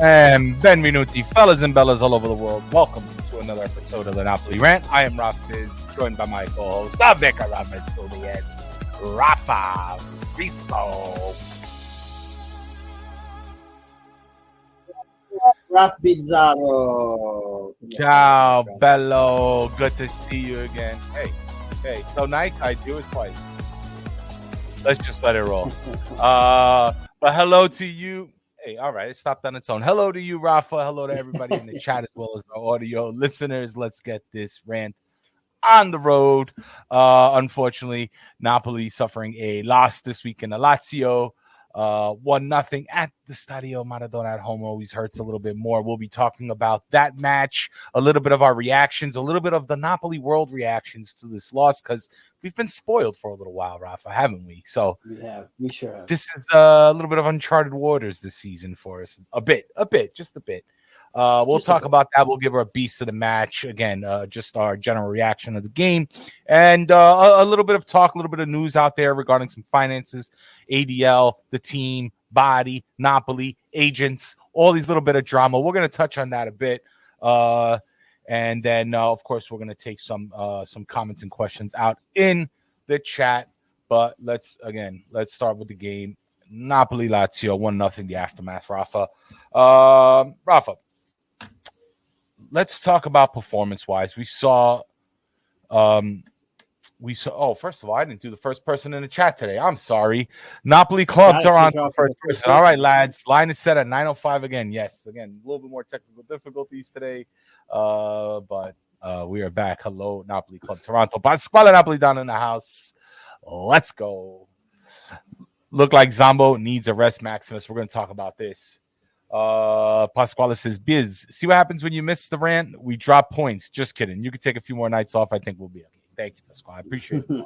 And benvenuti, fellas and bellas all over the world. Welcome to another episode of the Napoli Rant. I am Raff, joined by my co-host, the Vicar Rafa Risco. Raff Bizzarro. Ciao, bello. Good to see you again. Hey, so nice. I do it twice. Let's just let it roll. But hello to you. Hey, all right, it stopped on its own. Hello to you, Rafa. Hello to everybody in the chat as well as our audio listeners. Let's get this rant on the road. Unfortunately, Napoli suffering a loss this week in the Lazio. 1-0 at the Stadio Maradona at home always hurts a little bit more. We'll be talking about that match, a little bit of our reactions, a little bit of the Napoli world reactions to this loss, because we've been spoiled for a little while, Rafa, haven't we? So we sure have. This is a little bit of uncharted waters this season for us. Just a bit. We'll talk about that. We'll give our beast of the match again, just our general reaction of the game, and a little bit of talk, a little bit of news out there regarding some finances, ADL, the team, body, Napoli, agents, all these little bit of drama. We're going to touch on that a bit, and then of course we're going to take some comments and questions out in the chat. But let's start with the game. Napoli Lazio 1-0 the aftermath. Rafa. Let's talk about performance-wise. We saw. Oh, first of all, I didn't do the first person in the chat today. I'm sorry. Napoli clubs are on the first person. All right, lads. Line is set at 9:05 again. Yes, again, a little bit more technical difficulties today, but we are back. Hello, Napoli Club Toronto. Pasquale Napoli down in the house. Let's go. Look like Zombo needs a rest, Maximus. We're going to talk about this. Pasquale says, Biz, see what happens when you miss the rant? We drop points. Just kidding. You could take a few more nights off. I think we'll be okay. Thank you, Pasquale. I appreciate it.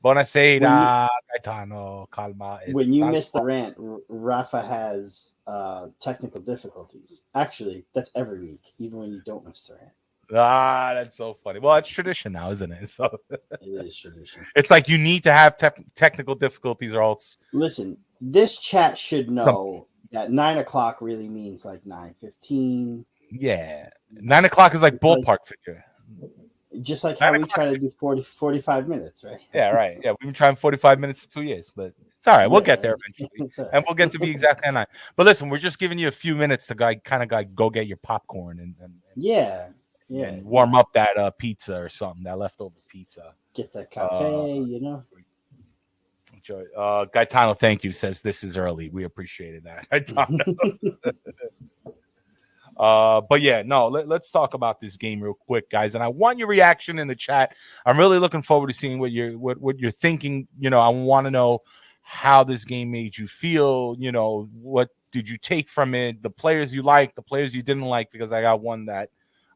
Buonasera, Gaetano. Calma. When you miss the rant, Rafa has technical difficulties. Actually, that's every week, even when you don't miss the rant. That's so funny. Well, it's tradition now, isn't it? So it is tradition. It's like you need to have technical difficulties or else. Listen, this chat should know that 9 o'clock really means like 9:15. Yeah. 9 o'clock is like ballpark figure. Just like how we try to do 45 minutes, right? Yeah, right. Yeah, we've been trying 45 minutes for 2 years, but it's all right. We'll get there eventually. And we'll get to be exactly on 9. But listen, we're just giving you a few minutes to go get your popcorn and and warm up that pizza or something, that leftover pizza. Get that cafe, Enjoy. Gaetano, thank you, says this is early. We appreciated that. But yeah, no, let's talk about this game real quick, guys. And I want your reaction in the chat. I'm really looking forward to seeing what you're thinking. I want to know how this game made you feel. What did you take from it? The players you liked, the players you didn't like, because I got one that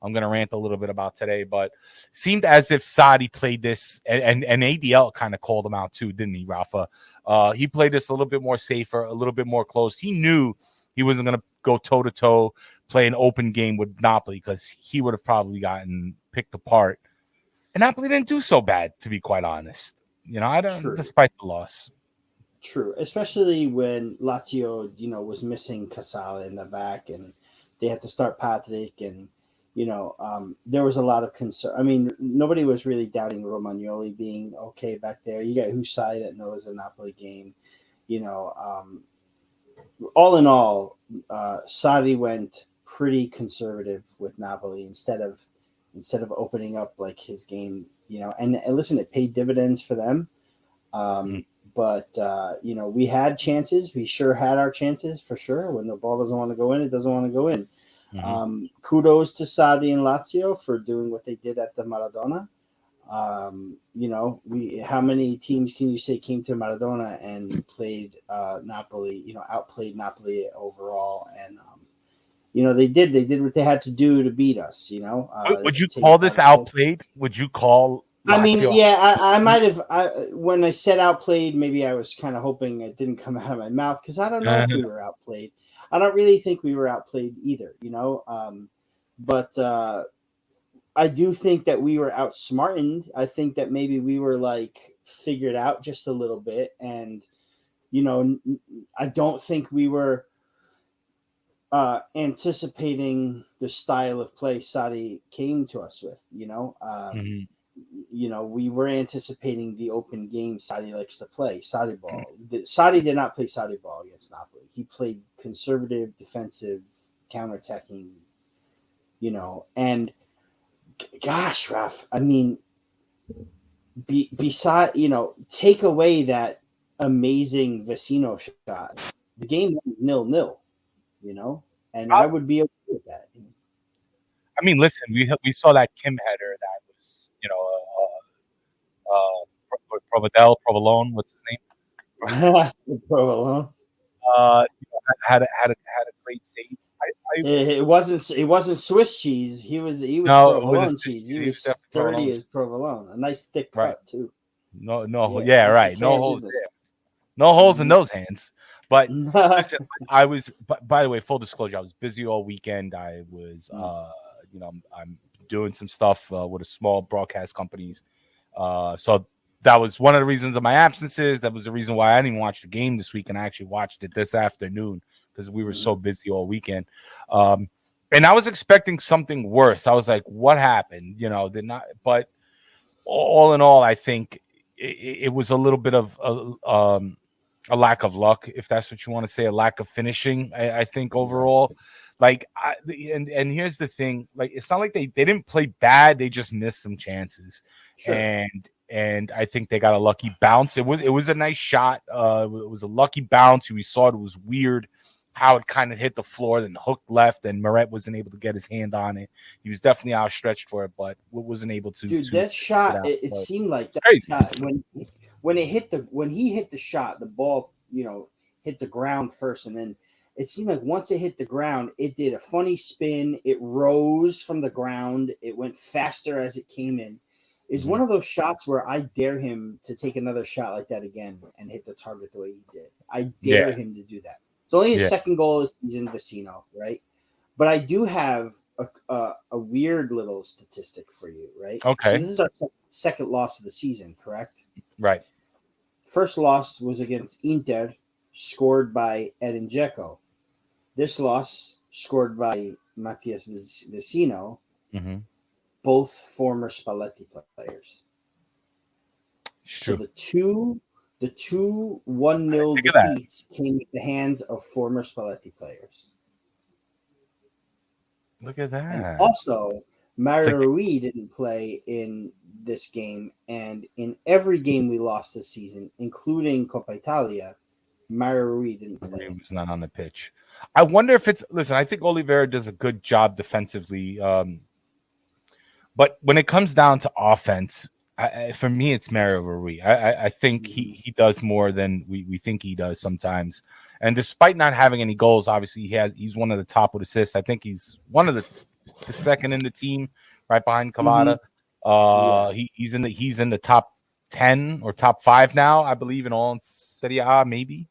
I'm going to rant a little bit about today, but seemed as if Sadi played this, and ADL kind of called him out too, didn't he, Rafa? He played this a little bit more safer, a little bit more close. He knew he wasn't going to go toe-to-toe, play an open game with Napoli, because he would have probably gotten picked apart. And Napoli didn't do so bad, to be quite honest. Despite the loss. True, especially when Lazio, was missing Casale in the back, and they had to start Patrick, and there was a lot of concern. I mean, nobody was really doubting Romagnoli being okay back there. You got Husai that knows the Napoli game. All in all, Sarri went pretty conservative with Napoli instead of opening up like his game. And listen, it paid dividends for them. But we had chances. We sure had our chances for sure. When the ball doesn't want to go in, it doesn't want to go in. Mm-hmm. Kudos to Sarri and Lazio for doing what they did at the Maradona. How many teams can you say came to Maradona and played Napoli? Outplayed Napoli overall, and they did what they had to do to beat us. Would you call this outplayed? Would you call? Lazio? I mean, yeah, I might have. When I said outplayed, maybe I was kind of hoping it didn't come out of my mouth, because I don't know if we were outplayed. I don't really think we were outplayed either, but I do think that we were outsmartened. I think that maybe we were figured out just a little bit, and I don't think we were anticipating the style of play Sadi came to us with. Mhm. We were anticipating the open game Sadi likes to play, Sadi ball. Sadi did not play Sadi ball against Napoli. He played conservative, defensive, counterattacking. And gosh, Raff, I mean, beside take away that amazing Vecino shot, the game was 0-0. And I would be okay with that. I mean, listen, we saw that Kim header that was, Provolone, what's his name? Provolone. Had a great save. I It wasn't Swiss cheese. He was No, it was a provolone Swiss cheese. cheese. He He was was definitely sturdy provolone, as provolone. A nice thick right? cut too. No, Yeah, yeah, he took right. No care of holes business. there. No holes in Mhm. those hands. But listen, I was. By the way, full disclosure, I was busy all weekend. I was, I'm doing some stuff with a small broadcast companies. So that was one of the reasons of my absences. That was the reason why I didn't even watch the game this week, and I actually watched it this afternoon because we were so busy all weekend. Um, and I was expecting something worse. I was like, "What happened?" Did not. But all in all, I think it was a little bit of a lack of luck, if that's what you want to say, a lack of finishing. I think overall, like, and here's the thing, like, it's not like they didn't play bad, they just missed some chances, Sure. and I think they got a lucky bounce. It was a nice shot. It was a lucky bounce. We saw it was weird how it kind of hit the floor, then hooked left, and Moret wasn't able to get his hand on it. He was definitely outstretched for it, but wasn't able to Dude, to that get shot, out. it But seemed like it's that crazy. shot when he hit the shot, the ball, hit the ground first, and then it seemed like once it hit the ground, it did a funny spin. It rose from the ground. It went faster as it came in. It's one Mhm. of those shots where I dare him to take another shot like that again and hit the target the way he did. I dare Yeah, him to do that. It's only his yeah. second goal this season, Vecino, right? But I do have a weird little statistic for you, right? So Okay, this is our second loss of the season, correct? right. First loss was against Inter, scored by Edin Dzeko. This loss scored by Matias Vecino, Mhm. both former Spalletti players. It's So true. the two 1-0 Look at that. defeats came at the hands of former Spalletti players. Look at And that. also, It's Mario like Rui didn't play in this game. And in every game we lost this season, including Coppa Italia, Mario Rui didn't he play. was not on the pitch. I wonder if it's listen. I think Oliveira does a good job defensively, but when it comes down to offense, for me, it's Mario Rui. I think Mhm. he does more than we think he does sometimes. And despite not having any goals, obviously he's one of the top with assists. I think he's one of the second in the team, right behind Mhm. Cavada. Yes. He's in the top 10 or top 5 now, I believe, in all in Serie A, maybe.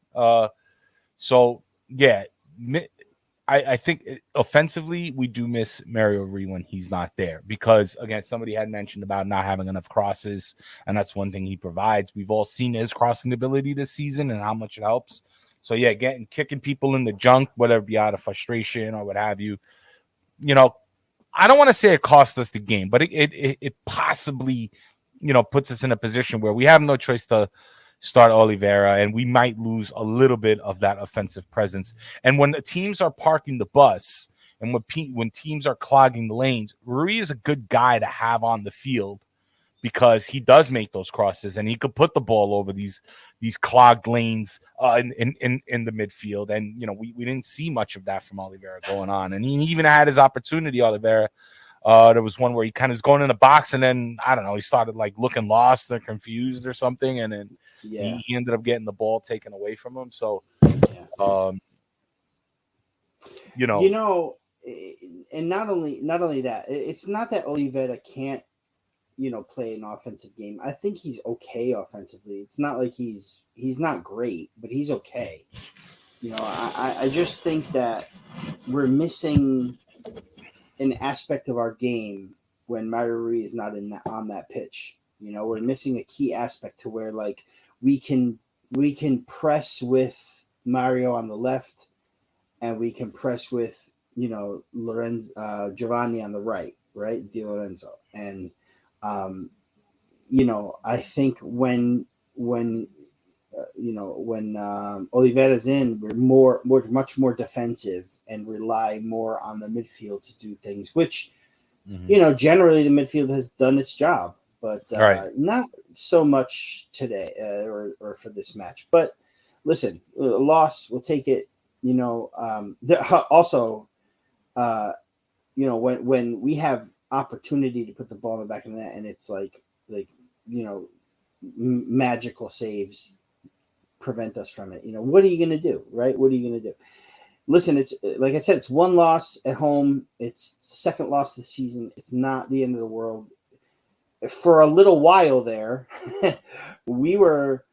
So yeah, I think offensively we do miss Mario Rui when he's not there because again somebody had mentioned about not having enough crosses, and that's one thing he provides. We've all seen his crossing ability this season and how much it helps. So yeah, kicking people in the junk, whether it be out of frustration or what have you. You know, I don't want to say it cost us the game, but it possibly, puts us in a position where we have no choice to start Oliveira, and we might lose a little bit of that offensive presence. And when the teams are parking the bus, and when teams are clogging the lanes, Rui is a good guy to have on the field because he does make those crosses and he could put the ball over these clogged lanes in the midfield. And we didn't see much of that from Oliveira going on, and he even had his opportunity. Oliveira, there was one where he kind of was going in the box, and then I don't know, he started like looking lost or confused or something, and then Yeah. he ended up getting the ball taken away from him. So, Yeah. um, you You know, know, and not only that, it's not that Oliveira can't play an offensive game. I think he's okay offensively. It's not like he's not great, but he's okay. I just think that we're missing an aspect of our game when Mario Rui is not in that on that pitch. We're missing a key aspect to where like we can we can press with Mario on the left and we can press with Lorenzo, Giovanni on the right, Di Lorenzo, and I think when Oliveira's in, we're much more defensive and rely more on the midfield to do things, which generally the midfield has done its job, but not so much today or for this match. But listen, a loss, we'll take it. Also, when we have opportunity to put the ball in the back of the net, and it's like magical saves prevent us from it. What are you going to do, right? What are you going to do? Listen, it's like I said, it's one loss at home. It's the second loss of the season. It's not the end of the world. For a little while there, we were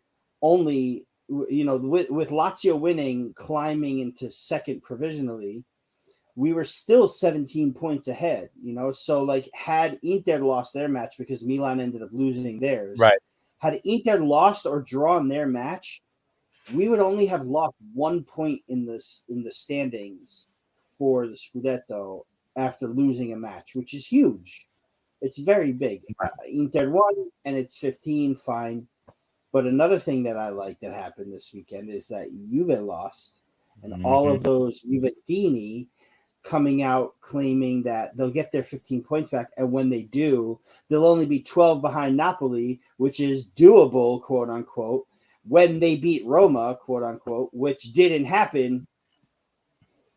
only, with Lazio winning, climbing into second provisionally, we were still 17 points ahead, So, like, had Inter lost their match because Milan ended up losing theirs, had Inter lost or drawn their match, we would only have lost 1 point in the standings for the Scudetto after losing a match, which is huge. It's very big. Inter won, and it's 15, fine. But another thing that I like that happened this weekend is that Juve lost, and all of those Juventini coming out claiming that they'll get their 15 points back, and when they do, they'll only be 12 behind Napoli, which is doable, quote unquote, when they beat Roma, quote unquote, which didn't happen.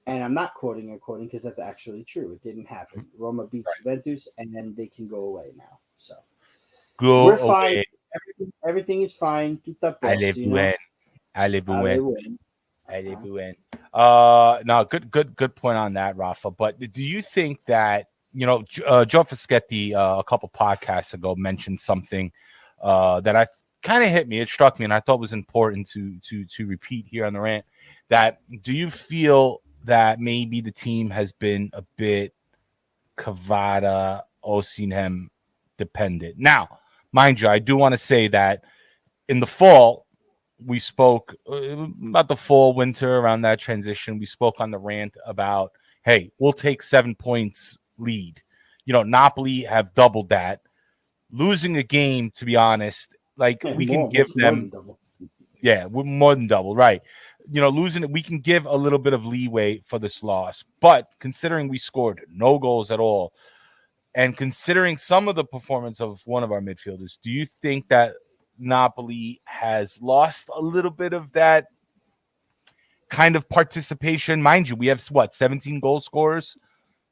And I'm not quoting and quoting because that's actually true. It didn't happen. Roma beats Juventus, and then they can go away now. So we're fine. Everything is fine. Tutto a posto, Alle buen. No, good point on that, Rafa. But do you think that Joe Fischetti a couple podcasts ago mentioned something that I kind of hit me. It struck me, and I thought was important to repeat here on the rant. That do you feel that maybe the team has been a bit Kvara, Osimhen dependent? Now, mind you, I do want to say that in the fall, we spoke about the fall, winter, around that transition. We spoke on the rant about, hey, we'll take 7 points lead. Napoli have doubled that. Losing a game, to be honest, like we can give them, more than double, right? Losing it, we can give a little bit of leeway for this loss. But considering we scored no goals at all, and considering some of the performance of one of our midfielders, do you think that Napoli has lost a little bit of that kind of participation? Mind you, we have 17 goal scorers,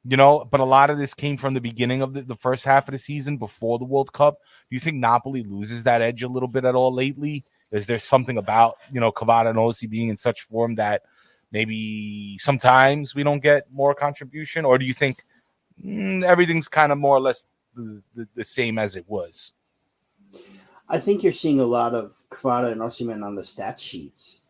but a lot of this came from the beginning of the first half of the season before the World Cup. Do you think Napoli loses that edge a little bit at all lately? Is there something about, Kvara and Osi being in such form that maybe sometimes we don't get more contribution? Or do you think everything's kind of more or less the same as it was? I think you're seeing a lot of Kvara and Osimhen on the stat sheets.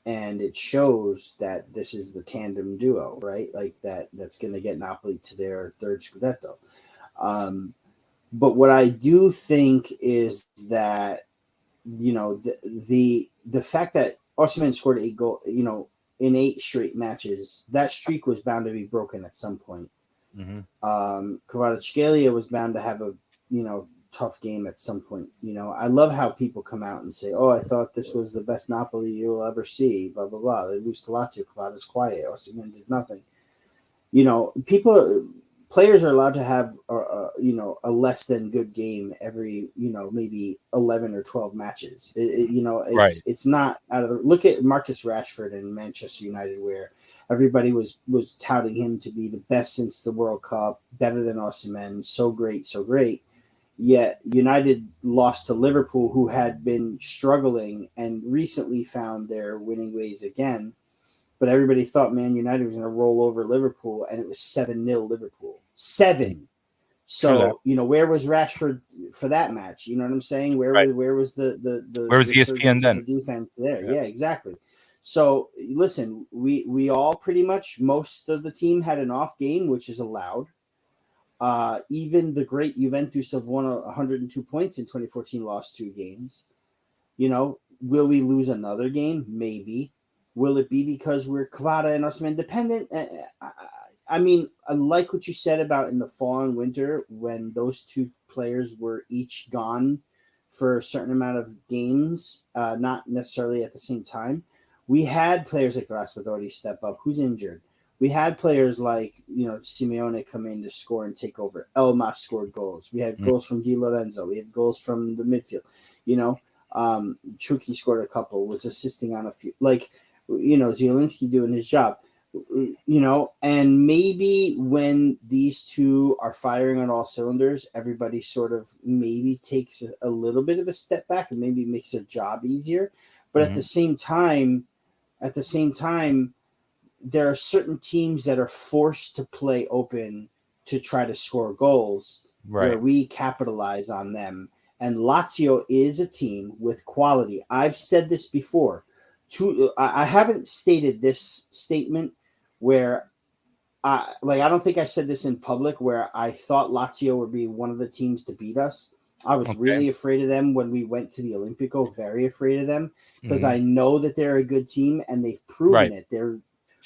And it shows that this is the tandem duo, right? Like that's going to get Napoli to their third Scudetto. But what I do think is that, the fact that Osimhen scored 8 goals, in 8 straight matches, that streak was bound to be broken at some point. Kvaratskhelia was bound to have a, tough game at some point. I love how people come out and say, "Oh, I thought this was the best Napoli you'll ever see." Blah blah blah. They lose to Lazio. Kvara's quiet. Osimhen did nothing. Players are allowed to have a less than good game every maybe 11 or 12 matches. It's not out of the look at Marcus Rashford in Manchester United, where everybody was touting him to be the best since the World Cup, better than Osimhen, so great. Yet United lost to Liverpool, who had been struggling and recently found their winning ways again. But everybody thought Man United was going to roll over Liverpool, and it was 7-0 Liverpool. 7. So, where was Rashford for that match? You know what I'm saying? Where was the where was ESPN then? The defense there. Yeah, exactly. So, listen, we all pretty much, most of the team had an off game, which is allowed. Even the great Juventus have won 102 points in 2014, lost 2 games. Will we lose another game? Maybe. Will it be because we're Kvara and Osman dependent? I mean, I like what you said about in the fall and winter when those two players were each gone for a certain amount of games, not necessarily at the same time. We had players like Raspadori step up, who's injured. We had players like, Simeone come in to score and take over. Elmas scored goals. We had goals from Di Lorenzo. We had goals from the midfield. Chucky scored a couple, was assisting on a few. Zielinski doing his job. And maybe when these two are firing on all cylinders, everybody sort of maybe takes a little bit of a step back and maybe makes their job easier. But at the same time, there are certain teams that are forced to play open to try to score goals where we capitalize on them. And Lazio is a team with quality. I've said this before. I haven't stated this statement where I don't think I said this in public where I thought Lazio would be one of the teams to beat us. I was really afraid of them when we went to the Olimpico, very afraid of them because I know that they're a good team and they've proven it. They're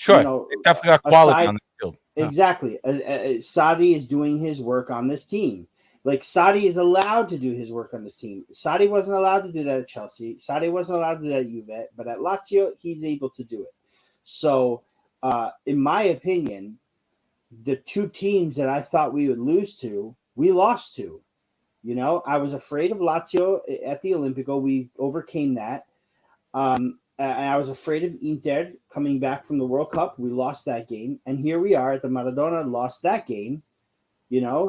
they definitely got quality on the field. Exactly. Sadi is doing his work on this team. Like Sadi is allowed to do his work on this team. Sadi wasn't allowed to do that at Chelsea. Sadi wasn't allowed to do that at Juve, but at Lazio, he's able to do it. So, in my opinion, the two teams that I thought we would lose to, we lost to. I was afraid of Lazio at the Olimpico. We overcame that. And I was afraid of Inter coming back from the World Cup. We lost that game. And here we are at the Maradona, lost that game.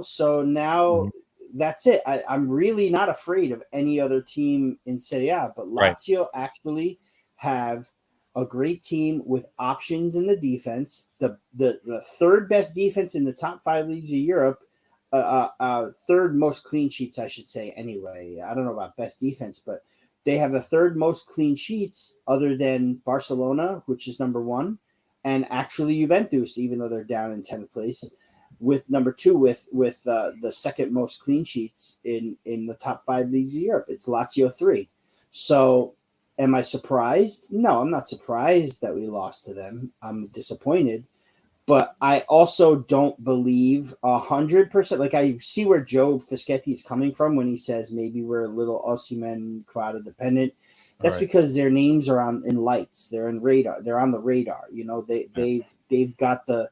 So now that's it. I'm really not afraid of any other team in Serie A, but Lazio actually have a great team with options in the defense. The third best defense in the top 5 leagues of Europe, third most clean sheets, I should say. Anyway, I don't know about best defense, but they have the third most clean sheets other than Barcelona, which is number 1, and actually Juventus, even though they're down in 10th place. With number 2, with the second most clean sheets in the top 5 leagues of Europe. It's Lazio 3. So am I surprised? No, I'm not surprised that we lost to them. I'm disappointed. But I also don't believe 100%. Like I see where Joe Fischetti is coming from when he says maybe we're a little Osimhen Quadra dependent. That's because their names are in lights. They're in radar. They're on the radar. They've got the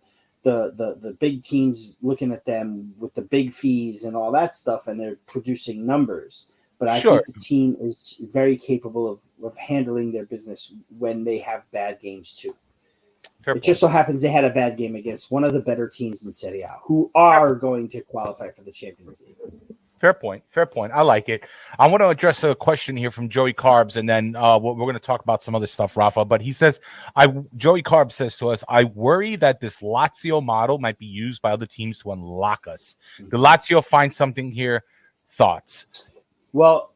big teams looking at them with the big fees and all that stuff, and they're producing numbers. But I think the team is very capable of handling their business when they have bad games too. It just so happens they had a bad game against one of the better teams in Serie A who are going to qualify for the Champions League. Fair point. I like it. I want to address a question here from Joey Carbs, and then we're going to talk about some other stuff, Rafa. But he says, Joey Carbs says to us, I worry that this Lazio model might be used by other teams to unlock us. The Lazio find something here? Thoughts? Well,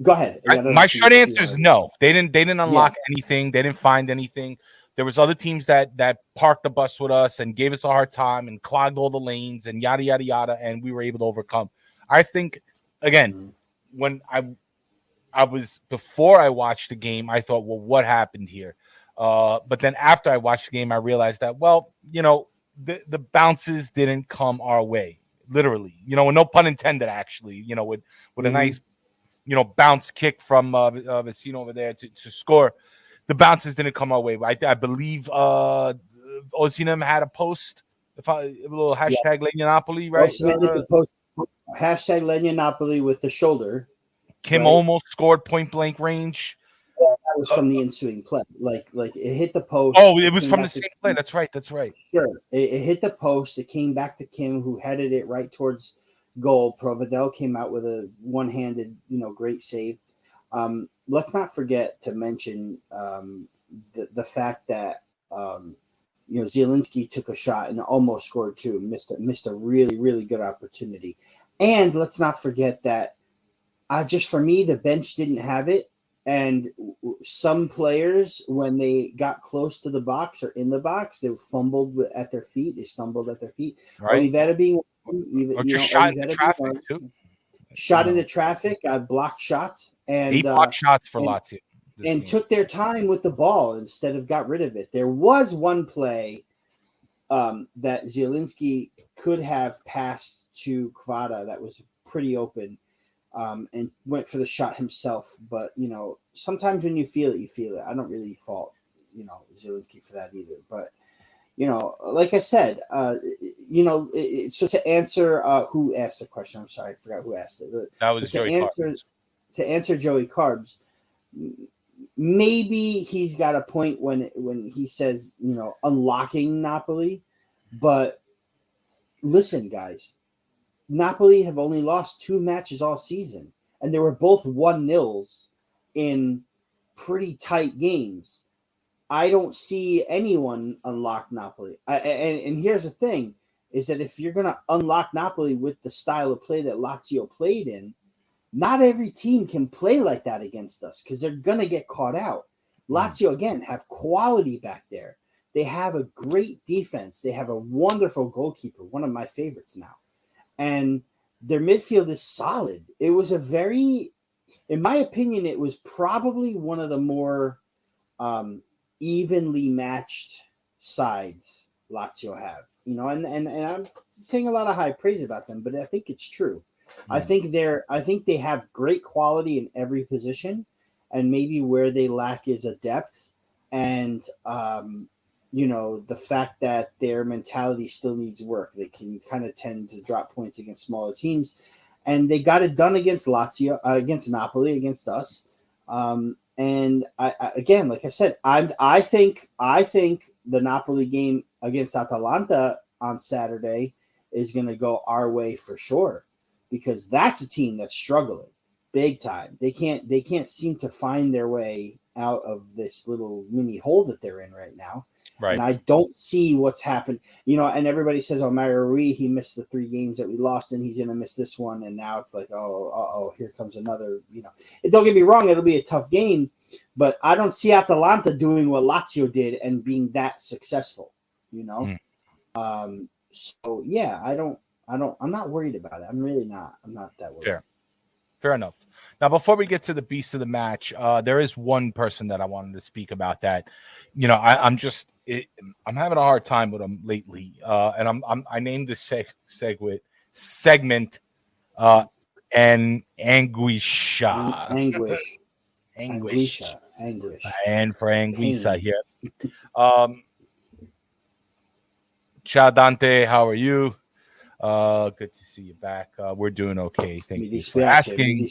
go ahead. My short answer is no. They didn't unlock anything. They didn't find anything. There was other teams that parked the bus with us and gave us a hard time and clogged all the lanes and yada, yada, yada, and we were able to overcome. I think, again, when I was before I watched the game, I thought, well, what happened here? But then after I watched the game, I realized that, the bounces didn't come our way, literally. And no pun intended, actually. With a nice, bounce kick from Vecino over there to score. The bounces didn't come our way. I believe Osimhen had a post, a little hashtag Legna Napoli, right? Hashtag Legna Napoli with the shoulder. Kim almost scored point blank range. That was from the ensuing play. Like it hit the post. Oh, it was from the same play. That's right. Sure. It hit the post. It came back to Kim, who headed it right towards goal. Provedel came out with a one-handed, great save. Let's not forget to mention the fact that Zielinski took a shot and almost scored too. Missed a really, really good opportunity. And let's not forget that just for me, the bench didn't have it. And some players, when they got close to the box or in the box, they fumbled at their feet. They stumbled at their feet. Right. Olivera being or just shot in the traffic too. Shot into traffic, blocked shots, and 8 block shots for Lazio. this and game. took their time with the ball instead of got rid of it. There was one play that Zielinski could have passed to Kvara that was pretty open, and went for the shot himself. But, sometimes when you feel it, you feel it. I don't really fault, Zielinski for that either. But, like I said, so to answer who asked the question, I'm sorry, I forgot who asked it. That was But Joey Carbs. to answer Joey Carbs, maybe he's got a point when he says, unlocking Napoli. But listen, guys, Napoli have only lost 2 matches all season, and they were both 1-0s in pretty tight games. I don't see anyone unlock Napoli. And here's the thing, is that if you're going to unlock Napoli with the style of play that Lazio played in, not every team can play like that against us because they're going to get caught out. Lazio, again, have quality back there. They have a great defense. They have a wonderful goalkeeper, one of my favorites now. And their midfield is solid. It was in my opinion, it was probably one of the more evenly matched sides Lazio have. And I'm saying a lot of high praise about them, but I think it's true. I think they have great quality in every position, and maybe where they lack is a depth and the fact that their mentality still needs work. They can kind of tend to drop points against smaller teams, and they got it done against Lazio, against Napoli, against us. And I again, like I said, I think the Napoli game against Atalanta on Saturday is going to go our way for sure, because that's a team that's struggling big time. They can't seem to find their way out of this little mini hole that they're in right now. Right. And I don't see what's happened. And everybody says, oh, Mario Rui, he missed the 3 games that we lost, and he's going to miss this one. And now it's like, here comes another, And don't get me wrong, it'll be a tough game, but I don't see Atalanta doing what Lazio did and being that successful, So yeah, I'm not worried about it. I'm really not. I'm not that worried. Fair enough. Now, before we get to the beast of the match, there is one person that I wanted to speak about that, I'm having a hard time with him lately. And I named this segment, and Anguisha. Anguish. And for Anguissa here. Ciao, Dante. How are you? Good to see you back. We're doing okay. Thank you for asking.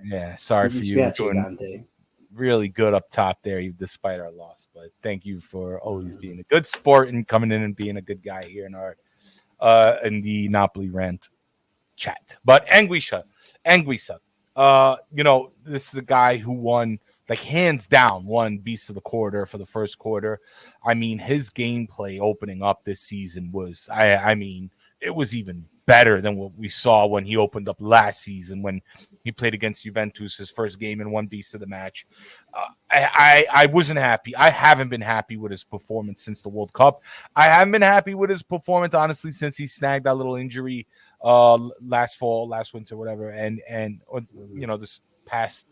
Yeah, sorry for you. Doing really good up top there, despite our loss. But thank you for always being a good sport and coming in and being a good guy here in our in the Napoli Rant chat. But Anguissa, this is a guy who won, like, hands down, won Beast of the Quarter for the first quarter. I mean, his gameplay opening up this season was, it was even better than what we saw when he opened up last season when he played against Juventus, his first game, and won Beast of the Match. I wasn't happy. I haven't been happy with his performance since the World Cup. I haven't been happy with his performance, honestly, since he snagged that little injury last winter, whatever, and this past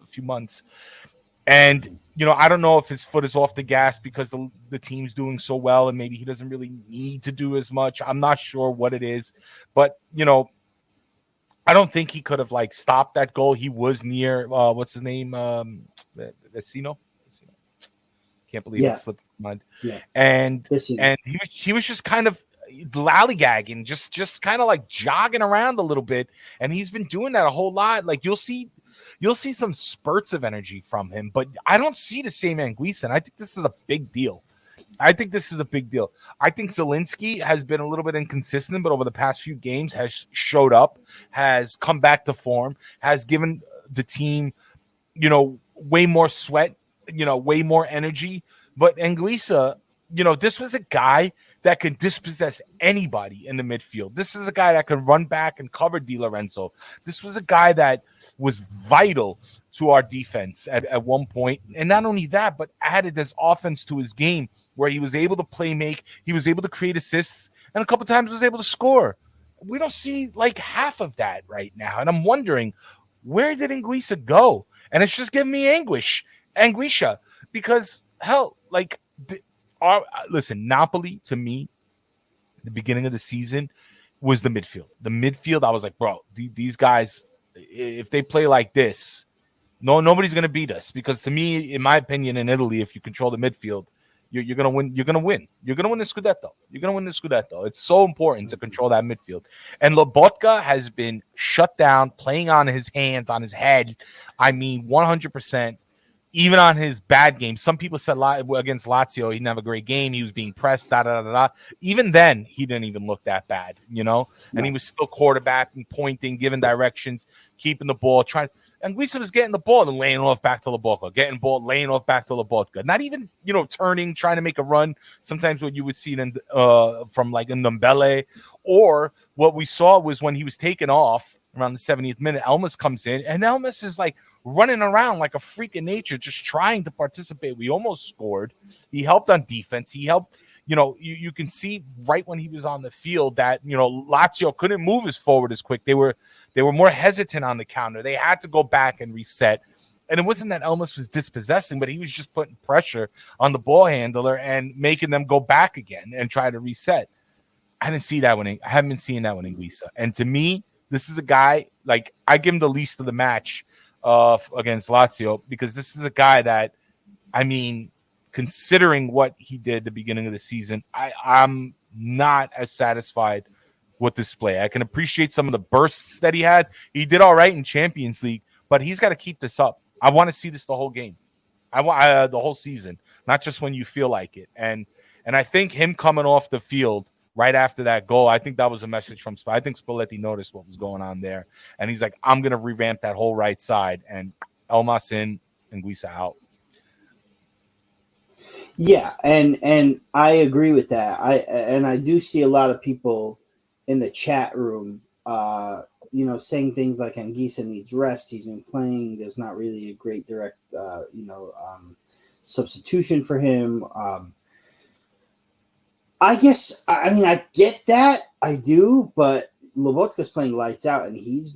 few months. And, I don't know if his foot is off the gas because the team's doing so well and maybe he doesn't really need to do as much. I'm not sure what it is, but, I don't think he could have, like, stopped that goal. He was near, what's his name? Vecino? Can't believe it slipped my mind. Yeah. And he was just kind of lollygagging, just kind of like jogging around a little bit. And he's been doing that a whole lot. Like, you'll see some spurts of energy from him, but I don't see the same Anguissa. And I think this is a big deal. I think Zielinski has been a little bit inconsistent, but over the past few games has showed up, has come back to form, has given the team, way more sweat, way more energy. But Anguissa, this was a guy that can dispossess anybody in the midfield. This is a guy that can run back and cover Di Lorenzo. This was a guy that was vital to our defense at one point. And not only that, but added this offense to his game where he was able to play make, he was able to create assists, and a couple times was able to score. We don't see like half of that right now. And I'm wondering, where did Anguissa go? and it's just giving me anguisha, because hell, like, listen, Napoli to me, the beginning of the season was the midfield. The midfield, I was like, bro, these guys, if they play like this, nobody's gonna beat us. Because to me, in my opinion, in Italy, if you control the midfield, you're gonna win. You're gonna win. You're gonna win the Scudetto. You're gonna win the Scudetto. It's so important to control that midfield. And Lobotka has been shut down, playing on his hands, on his head. I mean, 100%. Even on his bad games, some people said against Lazio he didn't have a great game. He was being pressed. Even then, he didn't even look that bad, And he was still quarterbacking, pointing, giving directions, keeping the ball, trying. And Guisa was getting the ball and laying off back to Lobotka, getting ball, laying off back to Lobotka. Not even, turning, trying to make a run. Sometimes what you would see from like Ndombele, or what we saw was when he was taken off around the 70th minute, Elmas comes in, and Elmas is like running around like a freak of nature, just trying to participate. We almost scored. He helped on defense. He helped. You can see right when he was on the field that Lazio couldn't move as forward as quick. They were more hesitant on the counter. They had to go back and reset. And it wasn't that Elmas was dispossessing, but he was just putting pressure on the ball handler and making them go back again and try to reset. I didn't see that I haven't been seeing that one in Guisa. And to me, this is a guy, like, I give him the least of the match against Lazio, because this is a guy that, I mean, considering what he did at the beginning of the season, I'm not as satisfied with this play. I can appreciate some of the bursts that he had. He did all right in Champions League, but he's got to keep this up. I want to see this the whole game. I want the whole season, not just when you feel like it. And I think him coming off the field right after that goal, I think that was a message from Spalletti. I think Spalletti noticed what was going on there, and he's like, I'm going to revamp that whole right side, and Elmas in and Guisa out. Yeah, and I agree with that. I do see a lot of people in the chat room, saying things like Anguissa needs rest. He's been playing. There's not really a great direct, substitution for him. I guess, I get that. I do, but Lobotka's playing lights out, and he's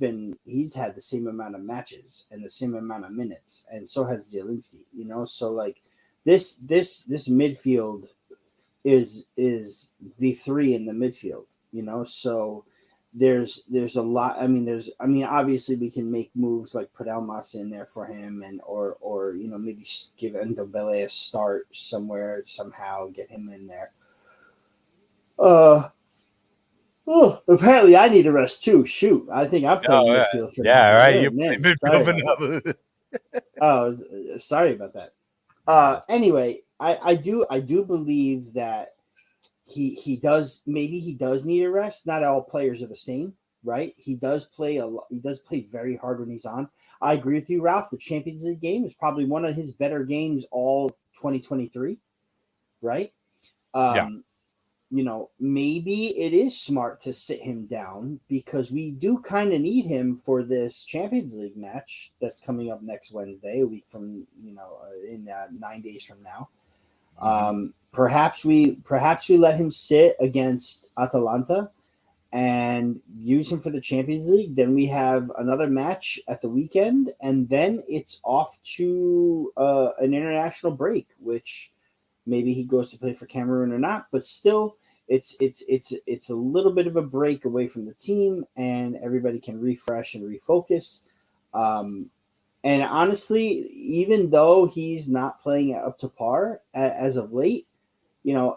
had the same amount of matches and the same amount of minutes, and so has Zielinski, so like this midfield is the three in the midfield, so there's a lot. Obviously we can make moves like put Elmas in there for him, and or maybe give Ndombele a start somewhere, somehow get him in there. Apparently I need a rest too. Shoot, I think I'm playing midfield for now. Right. You play midfield. Sorry about that. Anyway, I do believe that he does need a rest. Not all players are the same, right? He does play he does play very hard when he's on. I agree with you, Ralph. The Champions League game is probably one of his better games all 2023, right? Maybe it is smart to sit him down, because we do kind of need him for this Champions League match that's coming up next Wednesday, a week from, in 9 days from now. Perhaps we let him sit against Atalanta and use him for the Champions League. Then we have another match at the weekend, and then it's off to an international break, which maybe he goes to play for Cameroon or not, but still, it's a little bit of a break away from the team, and everybody can refresh and refocus. And honestly, even though he's not playing up to par as of late,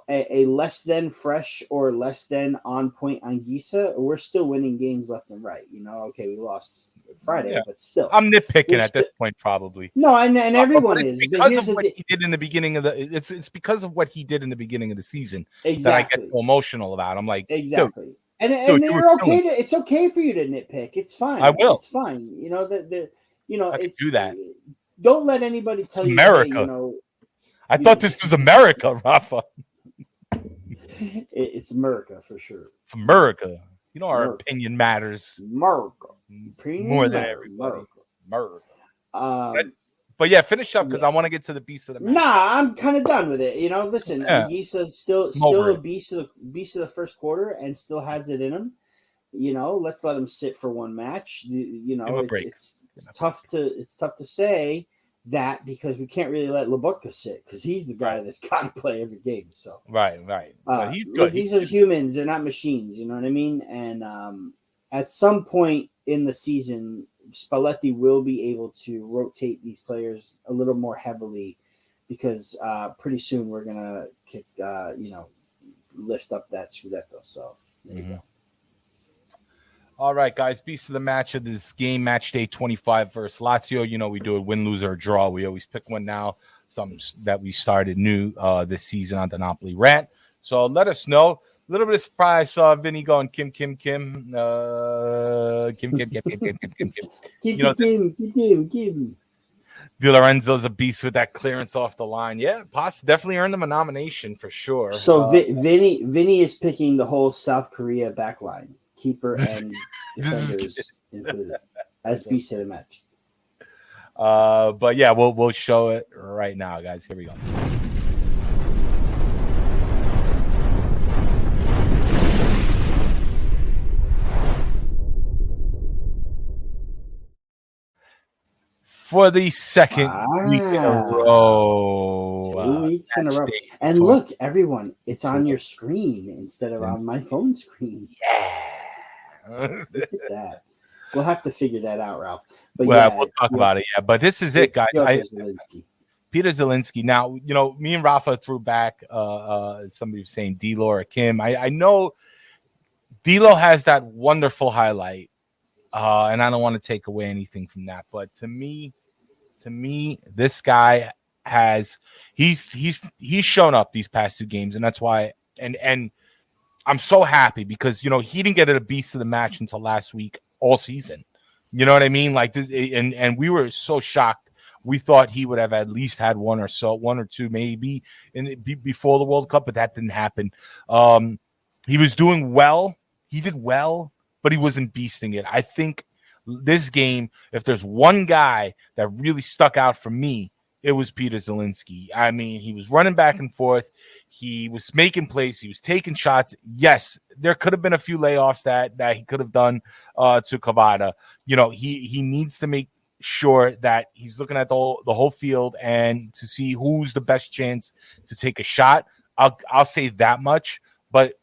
a less than fresh or less than on point Anguissa, we're still winning games left and right. Okay, we lost Friday, but still, I'm nitpicking at this point, probably. No, and everyone is because of what he did in the beginning of it's because of what he did in the beginning of the season that I get so emotional about. I'm like, exactly, and you're okay it's okay for you to nitpick. It's fine. I will. It's fine. I it's do that. Don't let anybody tell you, America. Hey, I thought this was America, Rafa. It's America for sure. It's America. Our opinion matters. America. More than everybody. America. But yeah, finish up, because I want to get to the beast of the match. Nah, I'm kind of done with it. Listen, Anguissa's still a beast of the first quarter and still has it in him. let's let him sit for one match. Give him a break. It's tough to say that because we can't really let Lobotka sit because he's the guy that's got to play every game. So Right. But he's good. These are humans; they're not machines. You know what I mean? And at some point in the season, Spalletti will be able to rotate these players a little more heavily because pretty soon we're gonna lift up that Scudetto. So there you go. All right, guys. Beast of the match of this game, match day 25 versus Lazio. We do a win, lose, or draw. We always pick one now. Something that we started new this season on the Napoli Rant. So let us know. A little bit of surprise. I saw Vinny going Kim. Kim. Kim. Di Lorenzo's a beast with that clearance off the line. Yeah, definitely earned him a nomination for sure. So Vinny is picking the whole South Korea back line, keeper and defenders included, as beast of the match. But yeah, we'll show it right now, guys. Here we go. For the second week in a row. 2 weeks in a row. And look, everyone, it's on your screen instead of on my phone screen. Yeah. Look at that. We'll have to figure that out, Ralph. But we'll talk about it. Yeah, but this is it, guys. Peter Zielinski. Now, me and Rafa threw back somebody was saying D'Lo or Kim. I know D'Lo has that wonderful highlight. And I don't want to take away anything from that. But to me, this guy he's shown up these past two games, and that's why and I'm so happy because he didn't get a beast of the match until last week all season. You know what I mean? Like this, and we were so shocked. We thought he would have at least had one or two maybe before the World Cup, but that didn't happen. He was doing well. He did well, but he wasn't beasting it. I think this game, if there's one guy that really stuck out for me, it was Peter Zielinski. I mean, he was running back and forth. He was making plays. He was taking shots. Yes, there could have been a few layoffs that he could have done to Cavada. He needs to make sure that he's looking at the whole field and to see who's the best chance to take a shot. I'll say that much. But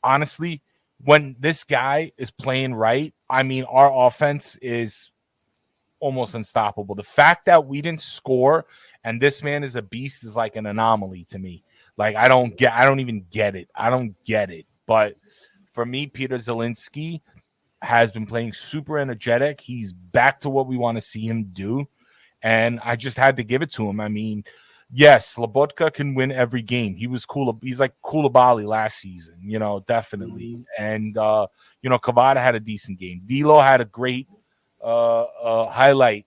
honestly, when this guy is playing right, I mean, our offense is almost unstoppable. The fact that we didn't score and this man is a beast is like an anomaly to me. Like, I don't even get it. I don't get it. But for me, Peter Zielinski has been playing super energetic. He's back to what we want to see him do. And I just had to give it to him. I mean, yes, Lobotka can win every game. He was cool. He's like Koulibaly last season, definitely. And, Cavada had a decent game. D'Lo had a great highlight,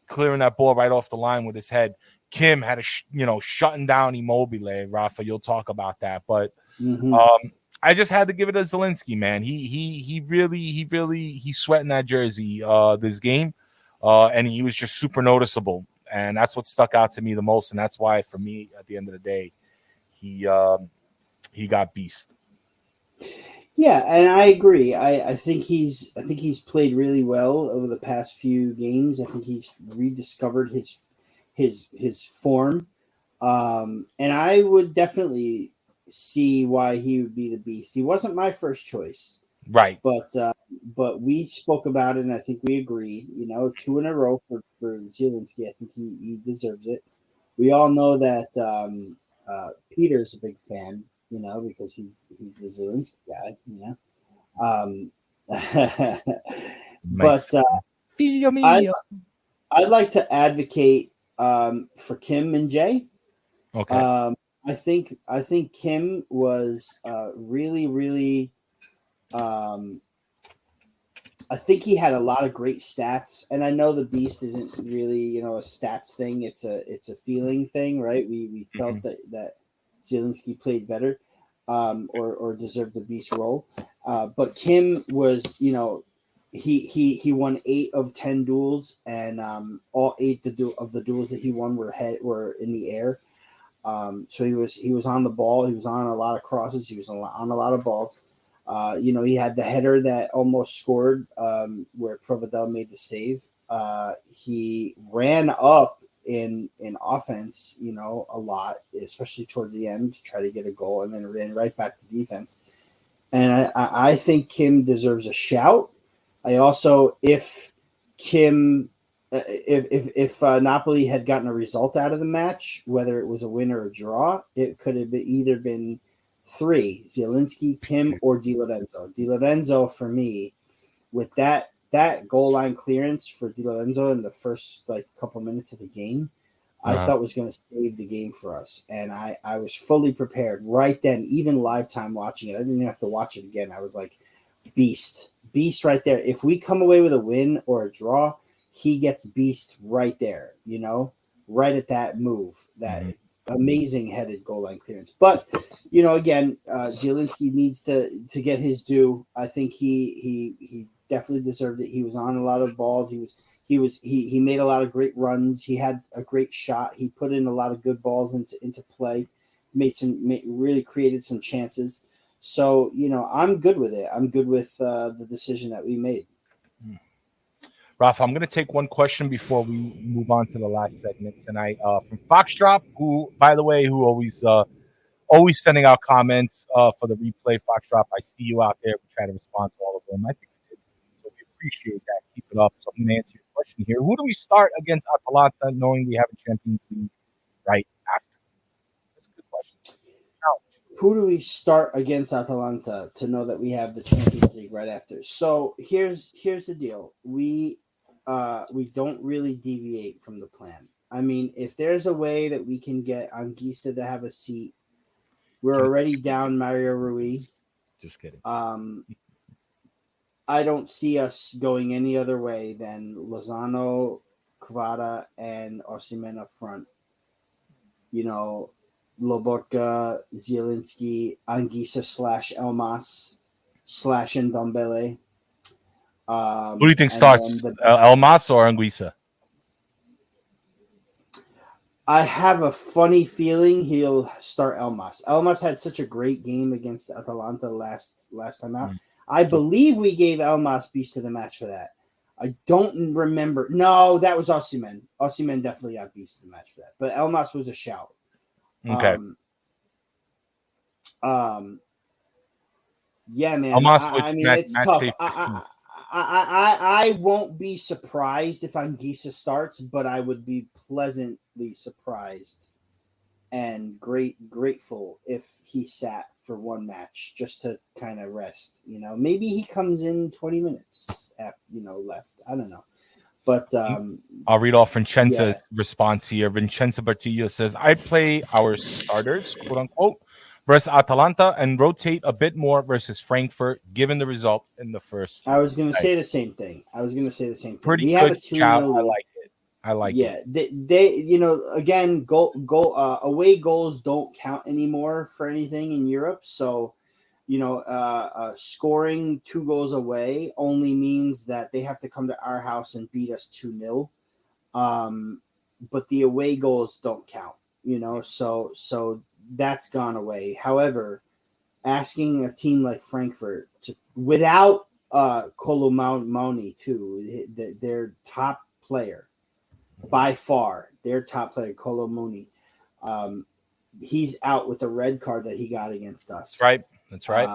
clearing that ball right off the line with his head. Kim had shutting down Immobile. Rafa, you'll talk about that. But I just had to give it to Zielinski, man. He really sweating that jersey this game. And he was just super noticeable. And that's what stuck out to me the most. And that's why, for me, at the end of the day, he got beast. Yeah, and I agree. I think he's played really well over the past few games. I think he's rediscovered his form. And I would definitely see why he would be the beast. He wasn't my first choice. Right. But we spoke about it, and I think we agreed. 2 in a row for Zielinski. I think he deserves it. We all know that Peter's a big fan, because he's the Zielinski guy, But I'd like to advocate for Kim and Jay. Okay. I think Kim was really, really. I think he had a lot of great stats, and I know the beast isn't really, a stats thing. It's a feeling thing, right? We felt that Zielinski played better, or deserved the beast role. But Kim was, he won 8 of 10 duels, and all 8 of the duels that he won were in the air. So he was on the ball. He was on a lot of crosses. He was on a lot of balls. He had the header that almost scored, where Provedel made the save. He ran up in offense, a lot, especially towards the end to try to get a goal, and then ran right back to defense. And I think Kim deserves a shout. I also, if Kim, if Napoli had gotten a result out of the match, whether it was a win or a draw, it could have either been three: Zielinski, Kim, or Di Lorenzo. Di Lorenzo, for me, with that goal line clearance for Di Lorenzo in the first couple minutes of the game, I thought was going to save the game for us. And I was fully prepared right then, even live time watching it. I didn't even have to watch it again. I was like, beast right there. If we come away with a win or a draw, he gets beast right there, right at that move, that amazing headed goal line clearance. But, again, Zielinski needs to get his due. I think he definitely deserved it. He was on a lot of balls. He made a lot of great runs. He had a great shot. He put in a lot of good balls into play, really created some chances. So, I'm good with it. I'm good with the decision that we made. Raff, I'm going to take one question before we move on to the last segment tonight from Foxdrop, who, by the way, who always sending out comments for the replay. Foxdrop, I see you out there. We try to respond to all of them. I think we did. So we appreciate that. Keep it up. So I'm going to answer your question here. Who do we start against Atalanta, knowing we have a Champions League right after? That's a good question. Who do we start against Atalanta to know that we have the Champions League right after? So here's the deal. We don't really deviate from the plan. I mean, if there's a way that we can get Anguissa to have a seat, we're already down Mario Rui. Just kidding. I don't see us going any other way than Lozano, Kvara, and Osimhen up front. Lobotka, Zielinski, Anguissa / Elmas / Ndombele. Who do you think starts? Elmas or Anguissa? I have a funny feeling he'll start Elmas. Elmas had such a great game against Atalanta last time out. I believe we gave Elmas beast of the match for that. I don't remember. No, that was Osimhen. Osimhen definitely got beast of the match for that. But Elmas was a shout. Okay. Yeah, man. I mean, it's tough. I won't be surprised if Anguissa starts, but I would be pleasantly surprised and grateful if he sat for one match just to kind of rest. Maybe he comes in 20 minutes after left. I don't know. But I'll read off Vincenza's response here. Vincenza Bertillo says, "I'd play our starters, quote unquote, versus Atalanta and rotate a bit more versus Frankfurt, given the result in the first." I was going to say the same thing. Pretty we good have a 2-0 lead. I like it. They again, away goals don't count anymore for anything in Europe. So, scoring 2 goals away only means that they have to come to our house and beat us 2-0. But the away goals don't count, so that's gone away. However, asking a team like Frankfurt to, without Colomoni too, their top player, by far, their top player, Colomoni, he's out with the red card that he got against us. That's right.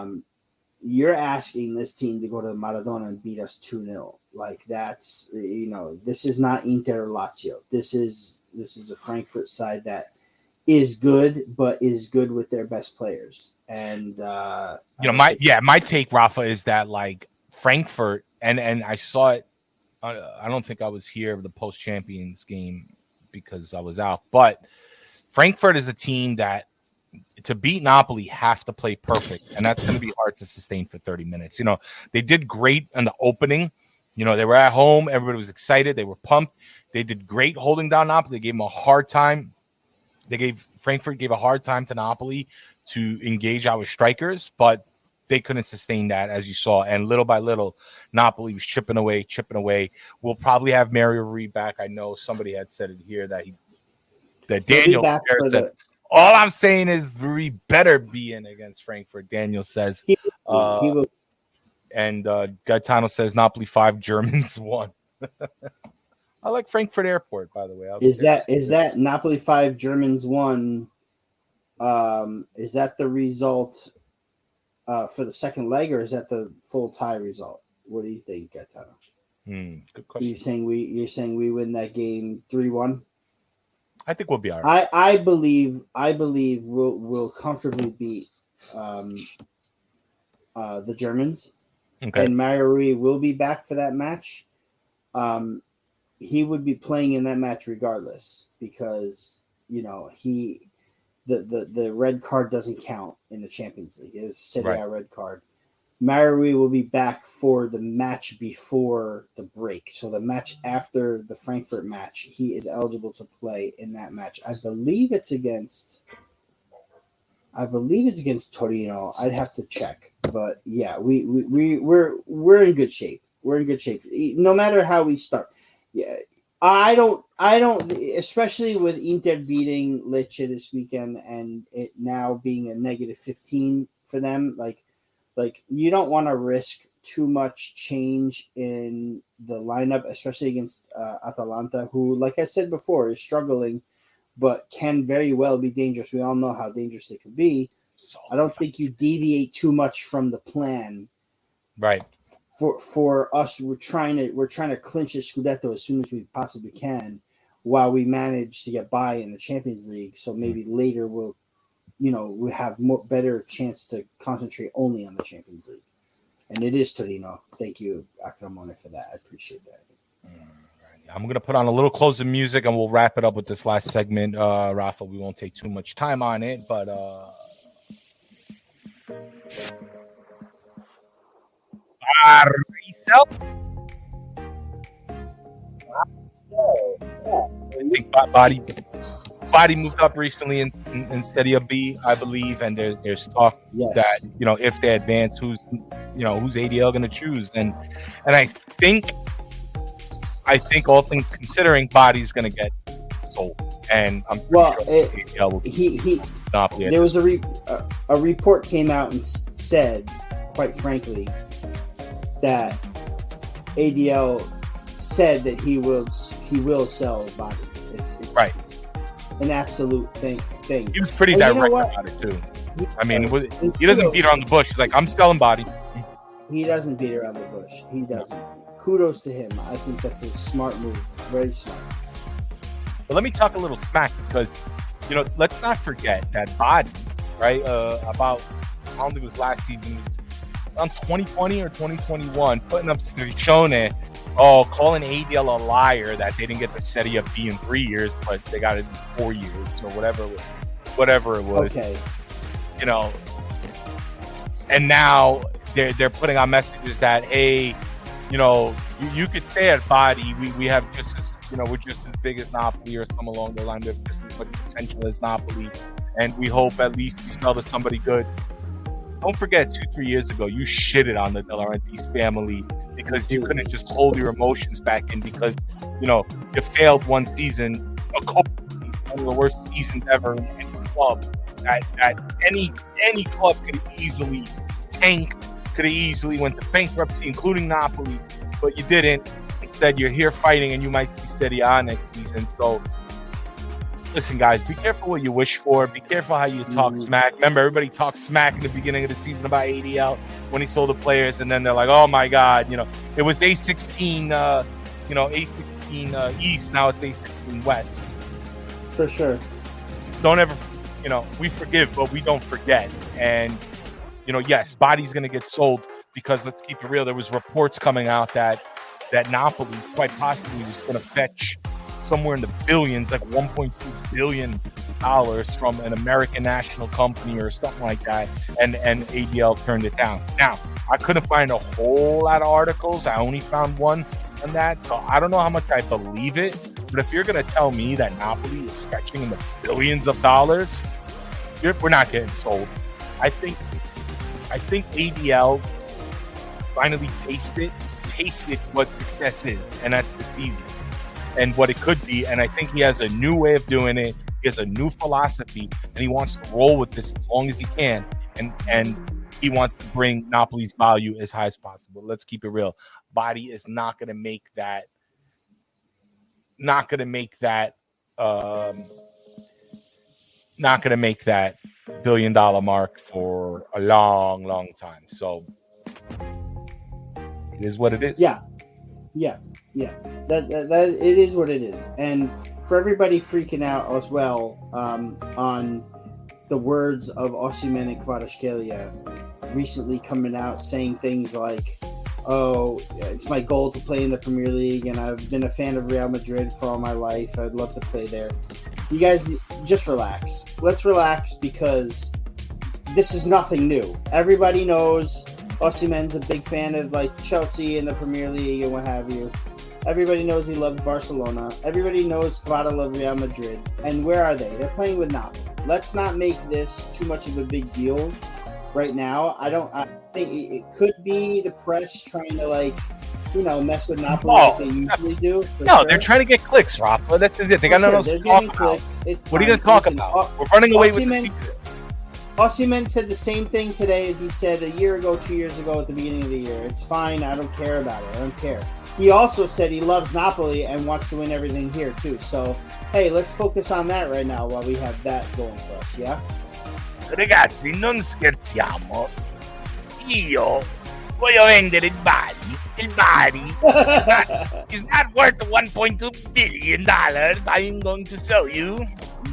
You're asking this team to go to Maradona and beat us 2-0. Like, that's, this is not Inter or Lazio. This is a Frankfurt side that is good, but is good with their best players. And my take, Rafa, is that like Frankfurt, and I saw it. I don't think I was here for the post champions game because I was out, but Frankfurt is a team that, to beat Napoli, have to play perfect, and that's going to be hard to sustain for 30 minutes. They did great in the opening. They were at home. Everybody was excited. They were pumped. They did great holding down Napoli. They gave them a hard time. Frankfurt gave a hard time to Napoli to engage our strikers, but they couldn't sustain that, as you saw. And little by little, Napoli was chipping away. We'll probably have Mario Rui back. I know somebody had said it here that Daniel All I'm saying is we better be in against Frankfurt. Daniel says, He will. and Gaetano says Napoli 5, Germans 1. I like Frankfurt Airport, by the way. Is that Napoli 5, Germans 1? Is that the result for the second leg, or is that the full tie result? What do you think, Gaetano? Good question. You're saying we win that game 3-1? I think we'll be all right. I believe we'll comfortably beat the Germans. Okay. And Mario will be back for that match. He would be playing in that match regardless, because the red card doesn't count in the Champions League. It is a Serie A red card. Mario will be back for the match before the break. So the match after the Frankfurt match, he is eligible to play in that match. I believe it's against Torino. I'd have to check. But yeah, we're in good shape. We're in good shape. No matter how we start. Yeah. I don't, especially with Inter beating Lecce this weekend and it now being a -15 for them, like you don't want to risk too much change in the lineup, especially against Atalanta, who, like I said before, is struggling, but can very well be dangerous. We all know how dangerous they can be. I don't think you deviate too much from the plan. Right. For us, we're trying to clinch a Scudetto as soon as we possibly can, while we manage to get by in the Champions League. So maybe later we have better chance to concentrate only on the Champions League. And it is Torino. Thank you, Akramone, for that. I appreciate that. I'm going to put on a little closing music and we'll wrap it up with this last segment. Rafa, we won't take too much time on it, but I think Body moved up recently in Serie B, I believe, and there's talk that if they advance, who's ADL going to choose, and I think all things considering, Body's going to get sold, and I'm sure ADL will Napoli. There was a report came out and said, quite frankly, that ADL said that he will sell Body. It's right. It's an absolute thing. He was pretty direct about it too. He doesn't beat around the bush. He's like, I'm selling Body. He doesn't beat around the bush. He doesn't. Kudos to him. I think that's a smart move. Very smart. But let me talk a little smack, because let's not forget that Body, right? About I don't think it was last season. It was on 2020 or 2021, putting up Striscione, calling ADL a liar that they didn't get the Serie B in 3 years, but they got it in 4 years or whatever it was. Okay. And now they're putting on messages that, hey, you could stay at Body. We have just as we're just as big as Napoli or some along the line. We have just as much potential as Napoli, and we hope at least we sell to somebody good. Don't forget, 2-3 years ago, you shitted on the De Laurentiis family because you couldn't just hold your emotions back in, because you failed one season, one of the worst seasons ever in any club. That any club could have easily tanked, could have easily went to bankruptcy, including Napoli, but you didn't. Instead, you're here fighting, and you might see Serie A next season. So, listen, guys, be careful what you wish for. Be careful how you talk smack. Remember, everybody talked smack in the beginning of the season about ADL when he sold the players, and then they're like, "Oh my God, it was A16, A16 East. Now it's A16 West." For sure. Don't ever, we forgive, but we don't forget. And yes, Body's going to get sold, because let's keep it real. There was reports coming out that Napoli quite possibly was going to fetch somewhere in the billions, like $1.2 billion from an American national company or something like that, and ADL turned it down. Now, I couldn't find a whole lot of articles. I only found one on that, so I don't know how much I believe it, but if you're going to tell me that Napoli is fetching in the billions of dollars, we're not getting sold. I think ADL finally tasted what success is, and that's the season and what it could be. And I think he has a new way of doing it He has a new philosophy, and he wants to roll with this as long as he can. And he wants to bring Napoli's value as high as possible. Let's keep it real. Body is not going to make that. Not going to make that $1 billion mark for a long, long time. So it is what it is. Yeah. That it is what it is. And for everybody freaking out as well on the words of Osimhen and Kvaratskhelia recently coming out saying things like, "Oh, it's my goal to play in the Premier League, and I've been a fan of Real Madrid for all my life. I'd love to play there." You guys, just relax. Let's relax, because this is nothing new. Everybody knows Osimhen's a big fan of like Chelsea and the Premier League and what have you. Everybody knows he loved Barcelona. Everybody knows Kvara loved Real Madrid. And where are they? They're playing with Napoli. Let's not make this too much of a big deal right now. I think it could be the press trying to mess with Napoli like they usually do. No, they're trying to get clicks, Rafa. That's it. They got nothing else to talk about. What are you going to talk about? We're running away with the season. Osimhen said the same thing today as he said a year ago, 2 years ago at the beginning of the year. It's fine. I don't care about it. I don't care. He also said he loves Napoli and wants to win everything here too. So, hey, let's focus on that right now while we have that going for us, yeah? Ragazzi, non scherziamo. Io voglio vendere il Bari. Il Bari is not worth $1.2 billion. I'm going to sell you.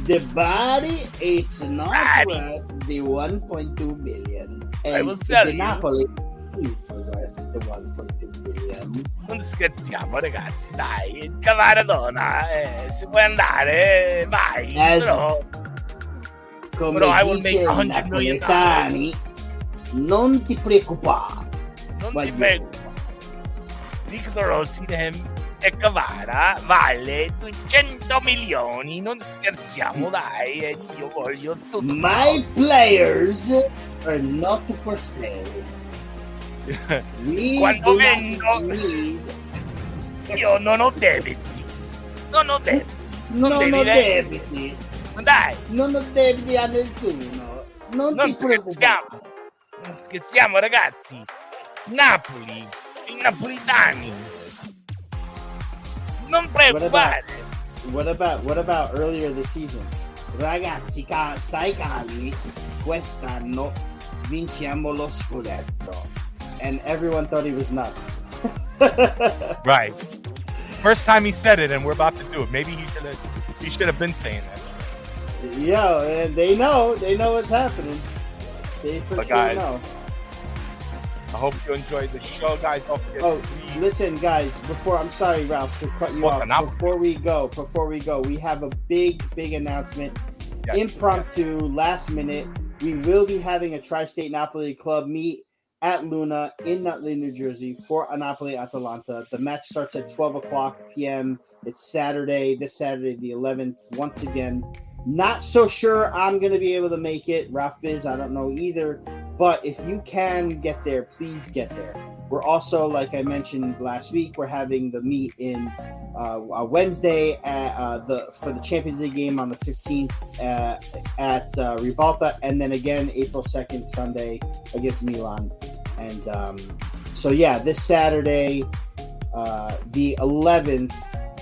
The Bari, it's not worth the 1.2 billion. And I will sell the you. Napoli is worth the 1.2 billion. Non scherziamo, ragazzi, dai. Il Cavaradona, se puoi andare, vai. Come I will dice make i $100 million. napoletani, non ti preoccupare. Non ti preoccupare. Victor Osimhen e Kvara vale 200 milioni. Non scherziamo, dai. Io voglio tutto. My players are not for sale. We Quando do vendo, not need. io non ho debiti. Non ho debiti. Non ho devi debiti. Dai. Non ho debiti a nessuno. Non ti preoccupare. Non scherziamo, ragazzi. Napoli, i napolitani. Non preoccupare. What about earlier this season? Ragazzi, stai calmi. Quest'anno vinciamo lo scudetto. And everyone thought he was nuts. Right. First time he said it, and we're about to do it. Maybe he should have been saying that. Yo, and they know what's happening. They for sure know. I hope you enjoyed the show, guys. Don't forget. Oh, listen, guys. I'm sorry, Ralph, to cut you off. Before we go, we have a big announcement. Yes, impromptu, last minute. We will be having a Tri-State Napoli Club meet at Luna in Nutley, New Jersey for a Napoli Atalanta. The match starts at 12 o'clock p.m. It's this Saturday, the 11th. Once again, not so sure I'm going to be able to make it. Raff Biz, I don't know either. But if you can get there, please get there. We're also, like I mentioned last week, we're having the meet in Wednesday for the Champions League game on the 15th at Ribalta, and then again April 2nd, Sunday against Milan. And so yeah, this Saturday, the 11th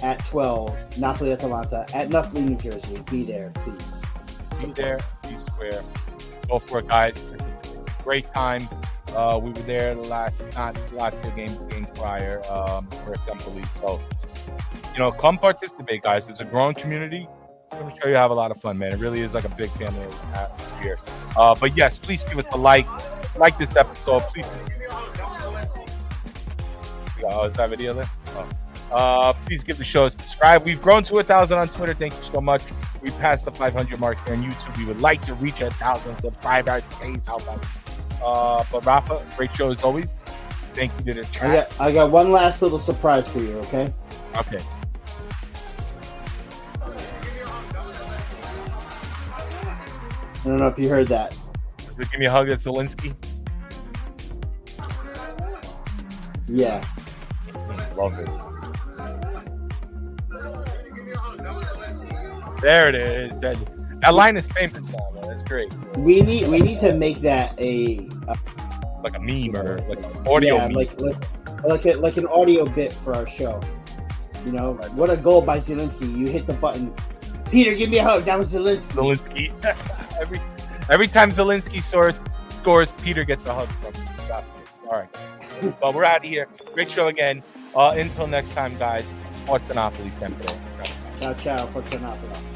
at 12, Napoli Atalanta at Nutley, New Jersey. Be there, please. Be there, be square. Go for it, guys. Great time. We were there the last Lazio game prior for Assembly. So, come participate, guys. It's a growing community. I'm sure you have a lot of fun, man. It really is like a big family atmosphere. But yes, please give us a like this episode. Please. Is that video there? Please give the show a subscribe. We've grown to 1,000 on Twitter. Thank you so much. We passed the 500 mark here on YouTube. We would like to reach 1,000 subscribers. Please help us. But Rafa, great show as always. Thank you to the chat. I got one last little surprise for you, okay? Okay. I don't know if you heard that. So give me a hug at Zelensky. Yeah. Love it. There it is. That line is famous now, man. That's great. We need to make that Like a meme or like an audio meme. like an audio bit for our show. You know, what a goal by Zielinski. You hit the button. Peter, give me a hug. That was Zielinski. every time Zielinski scores, Peter gets a hug from him. All right. But we're out of here. Great show again. Until next time, guys. Forza Napoli sempre. Ciao, Forza Napoli.